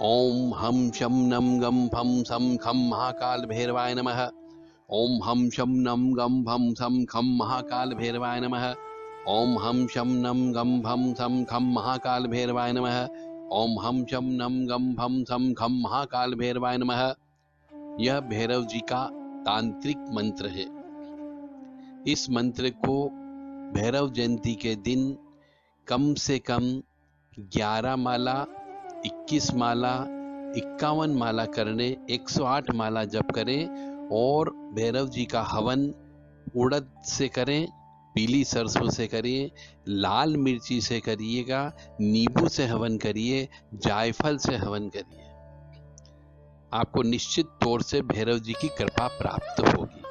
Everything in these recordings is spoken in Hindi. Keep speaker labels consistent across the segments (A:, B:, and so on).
A: ओम हम शम नम गम फम सम खम महाकाल भैरवाय नमः। ओम हम शम नम गम फम सम खम महाकाल भैरवाय नमः। ओम हम शम नम गम फम सम खम महाकाल भैरवाय नमः। ओम हम शम नम गम फम सम खम महाकाल भैरवाय नमः। यह भैरव जी का तांत्रिक मंत्र है। इस मंत्र को भैरव जयंती के दिन कम से कम 11 माला, 21 माला, 51 माला करने, 108 माला जप करें और भैरव जी का हवन उड़द से करें, पीली सरसों से करिए, लाल मिर्ची से करिएगा, नींबू से हवन करिए, जायफल से हवन करिए। आपको निश्चित तौर से भैरव जी की कृपा प्राप्त होगी।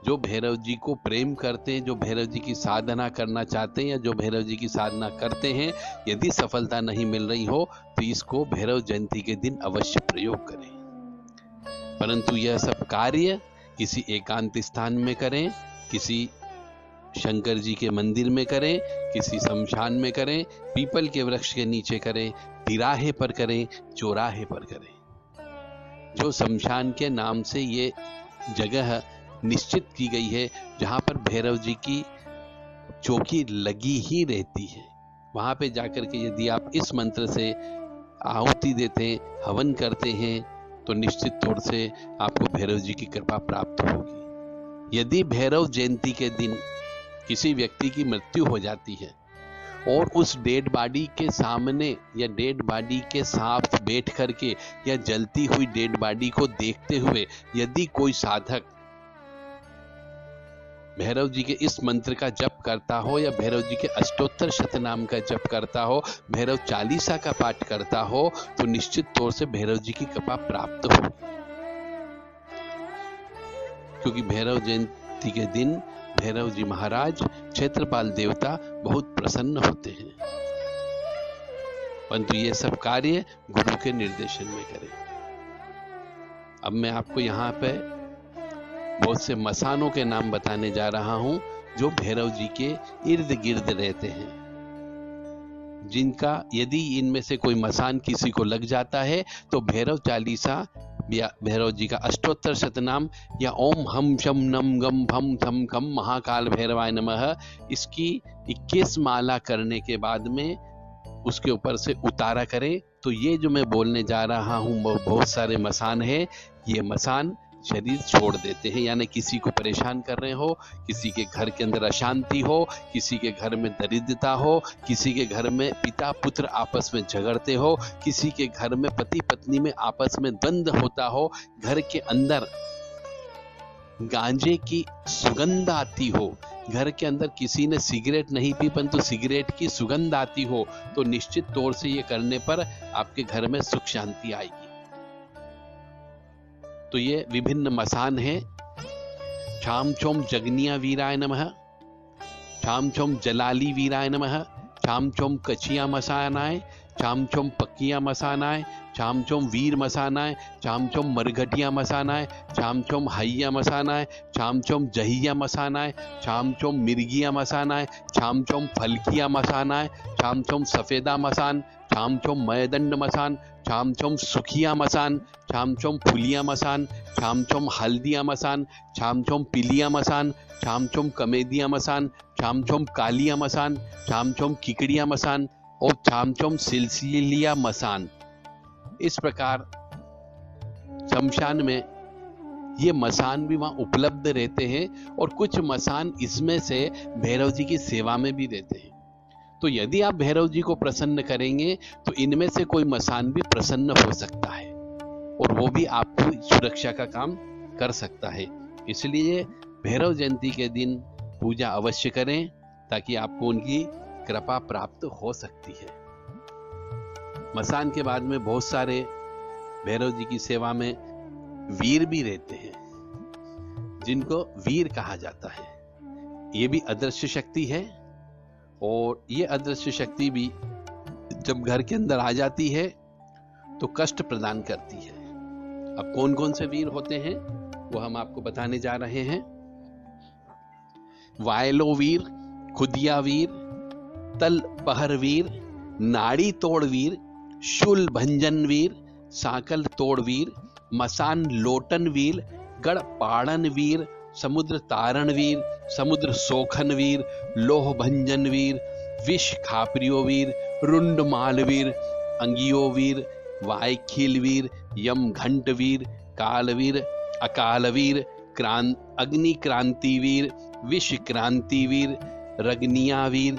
A: जो भैरव जी को प्रेम करते हैं, जो भैरव जी की साधना करना चाहते हैं या जो भैरव जी की साधना करते हैं, यदि सफलता नहीं मिल रही हो तो इसको भैरव जयंती के दिन अवश्य प्रयोग करें। परंतु यह सब कार्य किसी एकांत स्थान में करें, किसी शंकर जी के मंदिर में करें, किसी शमशान में करें, पीपल के वृक्ष के नीचे करें, तिराहे पर करें, चौराहे पर करें। जो शमशान के नाम से ये जगह निश्चित की गई है, जहां पर भैरव जी की चौकी लगी ही रहती है, वहां पे जाकर के यदि आप इस मंत्र से आहुति देते, हवन करते हैं तो निश्चित तौर से आपको भैरव जी की कृपा प्राप्त होगी। यदि भैरव जयंती के दिन किसी व्यक्ति की मृत्यु हो जाती है और उस डेड बॉडी के सामने या डेड बॉडी के साथ बैठ करके या जलती हुई डेड बॉडी को देखते हुए यदि कोई साधक भैरव जी के इस मंत्र का जप करता हो या भैरव जी के अष्टोत्तर शतनाम का जप करता हो, भैरव चालीसा का पाठ करता हो, तो निश्चित तौर से भैरव जी की कृपा प्राप्त होगी। क्योंकि भैरव जयंती के दिन भैरव जी महाराज क्षेत्रपाल देवता बहुत प्रसन्न होते हैं। परंतु ये सब कार्य गुरु के निर्देशन में करें। अब मैं आपको यहाँ पे बहुत से मसानों के नाम बताने जा रहा हूं जो भैरव जी के इर्द गिर्द रहते हैं, जिनका यदि इनमें से कोई मसान किसी को लग जाता है तो भैरव चालीसा या भैरव जी का अष्टोत्तर शतनाम या ओम हम शम नम गम भम थम खम महाकाल भैरवाय नमः, इसकी 21 माला करने के बाद में उसके ऊपर से उतारा करें। तो ये जो मैं बोलने जा रहा हूं बहुत सारे मसान है, ये मसान शरीर छोड़ देते हैं। यानी किसी को परेशान कर रहे हो, किसी के घर के अंदर अशांति हो, किसी के घर में दरिद्रता हो, किसी के घर में पिता पुत्र आपस में झगड़ते हो, किसी के घर में पति पत्नी में आपस में द्वंद्व होता हो, घर के अंदर गांजे की सुगंध आती हो, घर के अंदर किसी ने सिगरेट नहीं पी परंतु सिगरेट की सुगंध आती हो, तो निश्चित तौर से ये करने पर आपके घर में सुख शांति आएगी। तो ये विभिन्न मसान हैं। छाम छोम जगनिया वीराय नमः, छाम छोम जलाली वीराय नमः, छाम छोम कचिया मसानाय, छाम छोम पक्किया मसानाय, छाम छोम वीर मसानाय, छाम छोम मरघटिया मसानाय, छाम छोम हैया मसानाय, छाम छोम जहिया मसानाय, छाम छोम मिर्गिया मसानाय, छाम छोम फलकिया मसानाय, छाम छोम सफेदा मसान, छाम छोम मयदंड मसान, छाम छोम सुखिया मसान, छाम छोम फुलिया मसान, छाम छोम हल्दिया मसान, छाम छोम पिलिया मसान, छाम छोम कमेदिया मसान, छाम छोम कालिया मसान, छाम छोम किकड़िया मसान और छाम छोम सिलसिलिया मसान। इस प्रकार शमशान में ये मसान भी वहां उपलब्ध रहते हैं और कुछ मसान इसमें से भैरव जी की सेवा में भी रहते हैं। तो यदि आप भैरव जी को प्रसन्न करेंगे तो इनमें से कोई मसान भी प्रसन्न हो सकता है और वो भी आपको सुरक्षा का काम कर सकता है। इसलिए भैरव जयंती के दिन पूजा अवश्य करें ताकि आपको उनकी कृपा प्राप्त हो सकती है। मसान के बाद में बहुत सारे भैरव जी की सेवा में वीर भी रहते हैं, जिनको वीर कहा जाता है। ये भी अदृश्य शक्ति है और ये अदृश्य शक्ति भी जब घर के अंदर आ जाती है तो कष्ट प्रदान करती है। अब कौन कौन से वीर होते हैं वो हम आपको बताने जा रहे हैं। वायलो वीर, खुदिया वीर, तल पहर वीर, नाड़ी तोड़ वीर, शूल भंजन वीर, साकल तोड़ वीर, मसान लोटन वीर, गढ़ पाड़न वीर, समुद्र तारण वीर, समुद्र सोखन वीर, लोह भंजन वीर, विष खापरियो वीर, रुंड माल वीर, अंगियो वीर, वायखील वीर, यम घंट वीर, कालवीर, अकालवीर, अग्नि क्रांति वीर, विष क्रांति वीर, रग्निया वीर,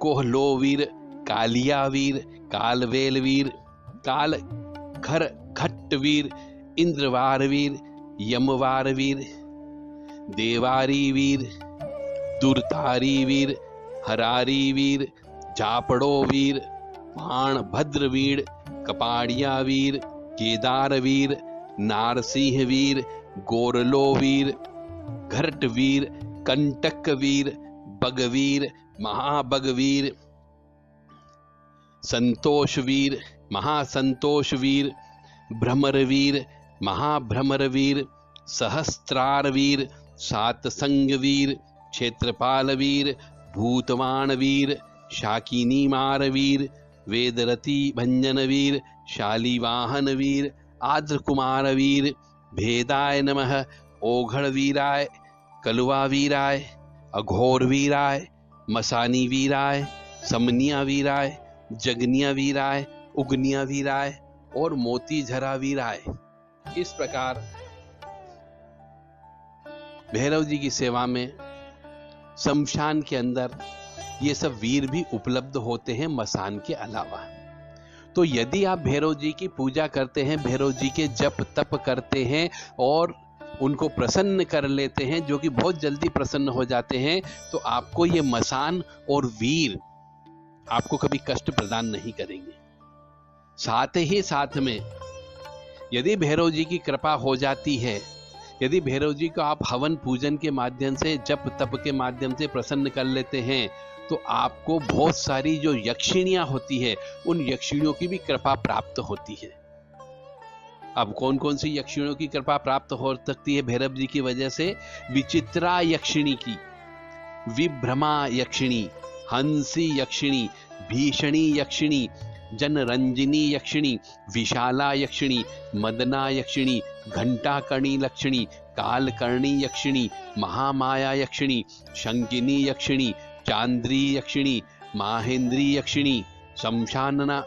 A: कोहलो वीर, कालिया वीर, कालवेल वीर, काल घर खट्ट वीर, इंद्रवार वीर, यमवार वीर, देवारी वीर, दुर्तारी वीर, हरारी वीर, जापड़ो वीर, बाण भद्र वीर, कपाड़िया वीर, केदार वीर, नारसिंह वीर, गोरलो वीर, घरट वीर, कंटक वीर, बगवीर, महाबगवीर, संतोष वीर, महासंतोष वीर, भ्रमर वीर, महाभ्रमर वीर, सहस्त्रार वीर, सात संग वीर, क्षेत्रपाल वीर, भूतवान वीर, शाकिनी मार वीर, वेदरती भंजन वीर, शालीवाहन वीर, आद्र कुमार वीर, भेदाय नमः, ओघड़ वीराय, कलुआ वीराय, अघोर वीराय, मसानी वीराय, समनिया वीराय, जगनिया वीराय, उगनिया वीराय और मोती झरा वीराय। इस प्रकार भैरव जी की सेवा में शमशान के अंदर ये सब वीर भी उपलब्ध होते हैं मसान के अलावा। तो यदि आप भैरव जी की पूजा करते हैं, भैरव जी के जप तप करते हैं और उनको प्रसन्न कर लेते हैं, जो कि बहुत जल्दी प्रसन्न हो जाते हैं, तो आपको ये मसान और वीर आपको कभी कष्ट प्रदान नहीं करेंगे। साथ ही साथ में यदि भैरव जी की कृपा हो जाती है, यदि भैरव जी को आप हवन पूजन के माध्यम से, जप तप के माध्यम से प्रसन्न कर लेते हैं, तो आपको बहुत सारी जो यक्षिणियां होती है, उन यक्षिणियों की भी कृपा प्राप्त होती है। अब कौन कौन सी यक्षिणियों की कृपा प्राप्त हो सकती है भैरव जी की वजह से? विचित्रा यक्षिणी की, विभ्रमा यक्षिणी, हंसी यक्षिणी, भीषणी यक्षिणी, जनरंजिनी यक्षिणी, विशाला यक्षिणी, मदना यक्षिणी, घंटाकर्णी यक्षिणी, कालकर्णी यक्षिणी, महामाया यक्षिणी, शंकिनी यक्षिणी, चांद्री यक्षिणी, माहेंद्री यक्षिणी, शमशाना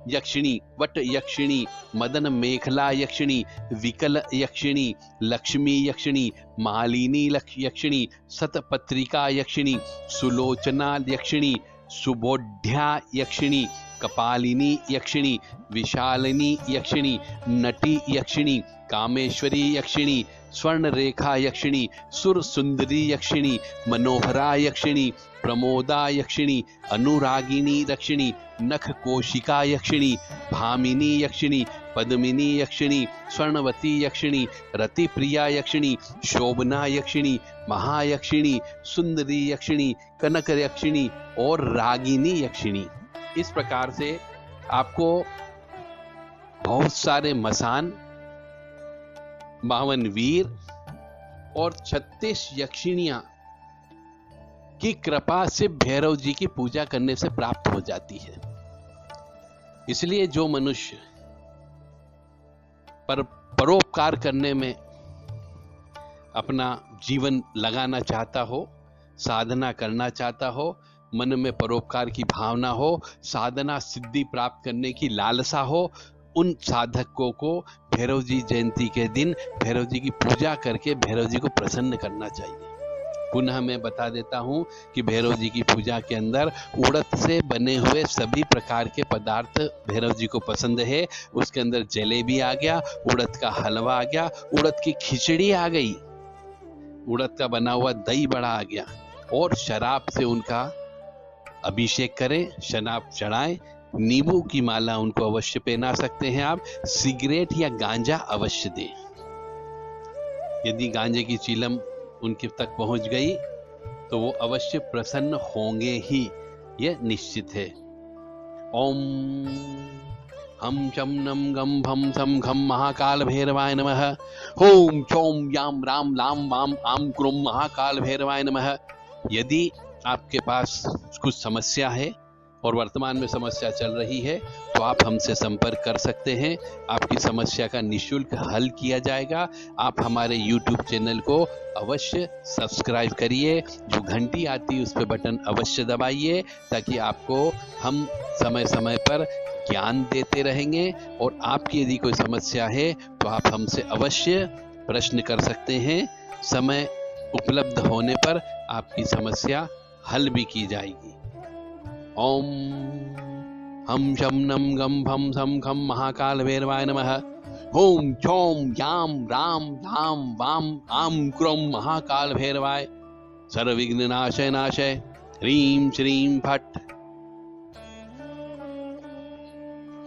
A: यक्षिणी, वट यक्षिणी, मदन मेखला यक्षिणी, विकल यक्षिणी, लक्ष्मी यक्षिणी, मालिनी यक्षिणी, सतपत्रिका यक्षिणी, सुलोचना यक्षिणी, सुबोध्या यक्षिणी, कपालिनी यक्षिणी, विशालिनी यक्षिणी, नटी यक्षिणी, कामेश्वरी यक्षिणी, स्वर्ण रेखा यक्षिणी, सुर सुंदरी यक्षिणी, मनोहरा यक्षिणी, प्रमोदा यक्षिणी, अनुरागिनी यक्षिणी, नख कोशिका यक्षिणी, भामिनी यक्षिणी, पद्मिनी यक्षिणी, स्वर्णवती यक्षिणी, रतिप्रिया यक्षिणी, शोभना यक्षिणी, महायक्षिणी, सुंदरी यक्षिणी, कनक यक्षिणी और रागिनी यक्षिणी। इस प्रकार से आपको बहुत सारे मसान, 52 वीर और 36 यक्षिणियां की कृपा से भैरव जी की पूजा करने से प्राप्त हो जाती है। इसलिए जो मनुष्य परोपकार करने में अपना जीवन लगाना चाहता हो, साधना करना चाहता हो, मन में परोपकार की भावना हो, साधना सिद्धि प्राप्त करने की लालसा हो, उन साधकों को भैरव जी जयंती के दिन भैरव जी की पूजा करके भैरव जी को प्रसन्न करना चाहिए। पुनः मैं बता देता हूँ कि भैरव जी की पूजा के अंदर उड़द से बने हुए सभी प्रकार के पदार्थ भैरव जी को पसंद है। उसके अंदर जलेबी आ गया, उड़द का हलवा आ गया, उड़द की खिचड़ी आ गई, उड़द का बना हुआ दही बड़ा आ गया, और शराब से उनका अभिषेक करें, शराब चढ़ाएं, नींबू की माला उनको अवश्य पहना सकते हैं आप, सिगरेट या गांजा अवश्य दें। यदि गांजे की चिलम उनके तक पहुंच गई तो वो अवश्य प्रसन्न होंगे ही, यह निश्चित है। ओम हम शम नम गम भम सम घम महाकाल भैरवाय नमः। ओम चौम याम राम लाम वाम आम क्रोम महाकाल भैरवाय नमः। यदि आपके पास कुछ समस्या है, और वर्तमान में समस्या चल रही है तो आप हमसे संपर्क कर सकते हैं। आपकी समस्या का निःशुल्क हल किया जाएगा। आप हमारे YouTube चैनल को अवश्य सब्सक्राइब करिए, जो घंटी आती है उस पर बटन अवश्य दबाइए, ताकि आपको हम समय समय पर ज्ञान देते रहेंगे। और आपकी यदि कोई समस्या है तो आप हमसे अवश्य प्रश्न कर सकते हैं। समय उपलब्ध होने पर आपकी समस्या हल भी की जाएगी। ओम हम शम नम गम भम सम खम महाकाल भैरवाय नमः। ओम चौम याम राम धाम वाम आम क्रोम महाकाल भैरवाय सर्वविघ्न नाशय नाशय ह्रीं श्रीं फट्।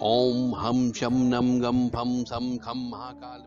A: ओम हम शम नम गम भम सम खम महाकाल